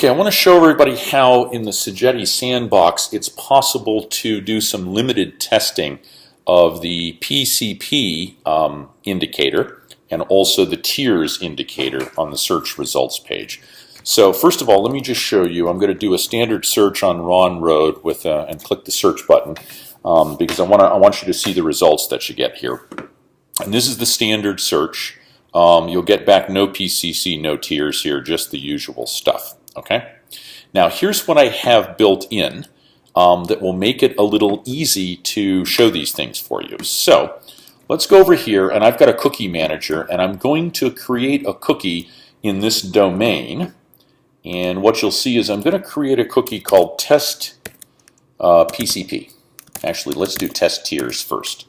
Okay, I want to show everybody how in the Sogeti sandbox it's possible to do some limited testing of the PCP indicator and also the tiers indicator on the search results page. So first of all, let me just show you. I'm going to do a standard search on Ron Road with and click the search button because I want you to see the results that you get here. And this is the standard search. You'll get back no PCC, no tiers here, just the usual stuff. Okay. Now here's what I have built in that will make it a little easy to show these things for you. So let's go over here, and I've got a cookie manager, and I'm going to create a cookie in this domain. And what you'll see is I'm going to create a cookie called test PCP. Actually, let's do test tiers first.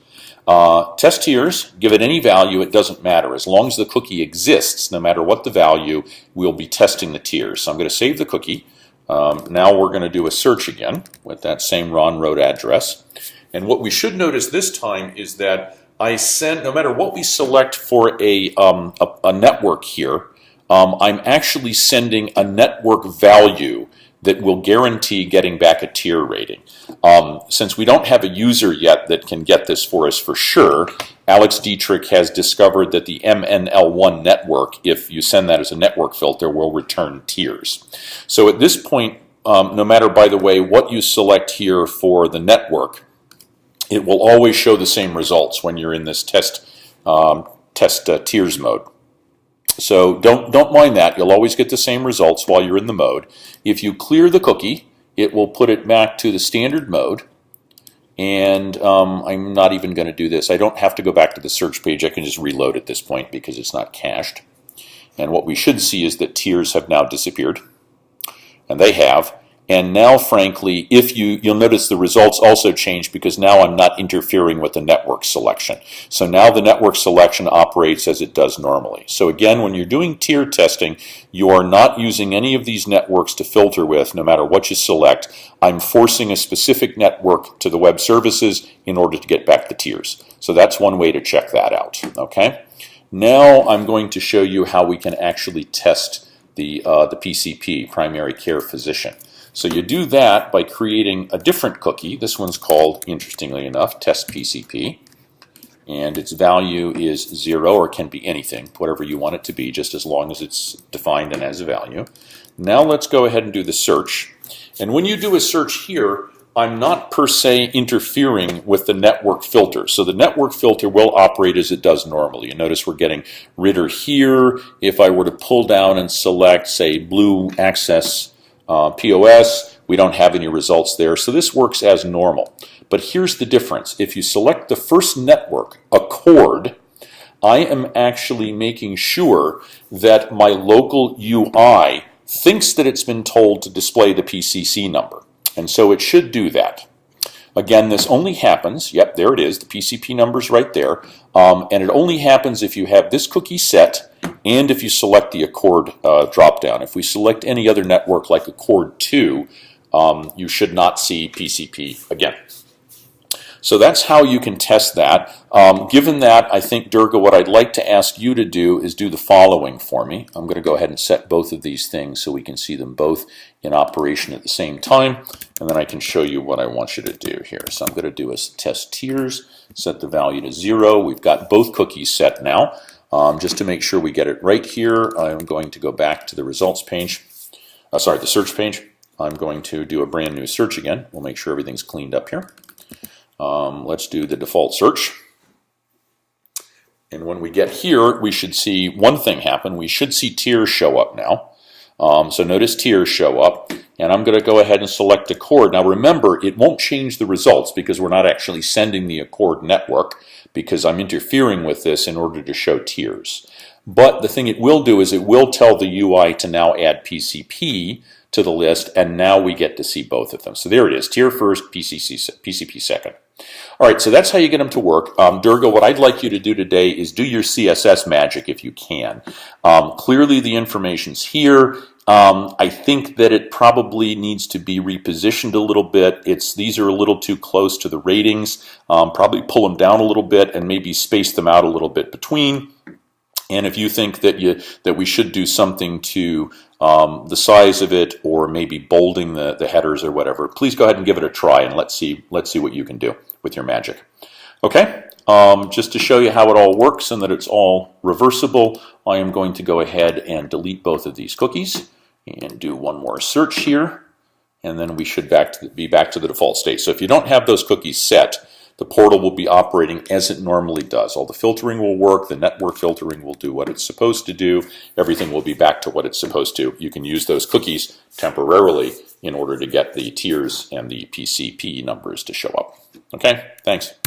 Test tiers, give it any value, it doesn't matter. As long as the cookie exists, no matter what the value, we'll be testing the tiers. So I'm going to save the cookie. Now we're going to do a search again with that same Ron Road address. And what we should notice this time is that I send, no matter what we select for a network here, I'm actually sending a network value that will guarantee getting back a tier rating. Since we don't have a user yet that can get this for us for sure, Alex Dietrich has discovered that the MNL1 network, if you send that as a network filter, will return tiers. So at this point, no matter, by the way, what you select here for the network, it will always show the same results when you're in this test tiers mode. So don't mind that. You'll always get the same results while you're in the mode. If you clear the cookie, it will put it back to the standard mode. And I'm not even going to do this. I don't have to go back to the search page. I can just reload at this point because it's not cached. And what we should see is that tiers have now disappeared. And they have. And now, frankly, if you'll notice the results also change because now I'm not interfering with the network selection. So now the network selection operates as it does normally. So again, when you're doing tier testing, you are not using any of these networks to filter with, no matter what you select. I'm forcing a specific network to the web services in order to get back the tiers. So that's one way to check that out. Okay. Now I'm going to show you how we can actually test the PCP, primary care physician. So you do that by creating a different cookie. This one's called, interestingly enough, test PCP. And its value is 0, or can be anything, whatever you want it to be, just as long as it's defined and has a value. Now let's go ahead and do the search. And when you do a search here, I'm not per se interfering with the network filter. So the network filter will operate as it does normally. You notice we're getting Ritter here. If I were to pull down and select, say, Blue Access POS, we don't have any results there, so this works as normal. But here's the difference. If you select the first network, Accord, I am actually making sure that my local UI thinks that it's been told to display the PCC number, and so it should do that. Again, this only happens, yep, there it is, the PCP number's right there, and it only happens if you have this cookie set and if you select the Accord dropdown. If we select any other network like Accord 2, you should not see PCP again. So that's how you can test that. Given that, I think, Durga, what I'd like to ask you to do is do the following for me. I'm going to go ahead and set both of these things so we can see them both in operation at the same time, and then I can show you what I want you to do here. So I'm going to do a test tiers, set the value to 0. We've got both cookies set now. Just to make sure we get it right here, I'm going to go back to the results page, the search page. I'm going to do a brand new search again. We'll make sure everything's cleaned up here. Let's do the default search. And when we get here, we should see one thing happen. We should see tiers show up now. So notice tiers show up, and I'm going to go ahead and select Accord. Now remember, it won't change the results because we're not actually sending the Accord network, because I'm interfering with this in order to show tiers. But the thing it will do is it will tell the UI to now add PCP to the list, and now we get to see both of them. So there it is, tier first, PCP second. All right, so that's how you get them to work. Durga, what I'd like you to do today is do your CSS magic if you can. Clearly the information's here. I think that it probably needs to be repositioned a little bit. These are a little too close to the ratings. Probably pull them down a little bit and maybe space them out a little bit between. And if you think that we should do something to the size of it, or maybe bolding the headers or whatever, please go ahead and give it a try, and let's see what you can do with your magic. Okay, just to show you how it all works and that it's all reversible, I am going to go ahead and delete both of these cookies and do one more search here, and then we should be back to the default state. So if you don't have those cookies set, the portal will be operating as it normally does. All the filtering will work, the network filtering will do what it's supposed to do, everything will be back to what it's supposed to. You can use those cookies temporarily in order to get the tiers and the PCP numbers to show up. Okay, thanks.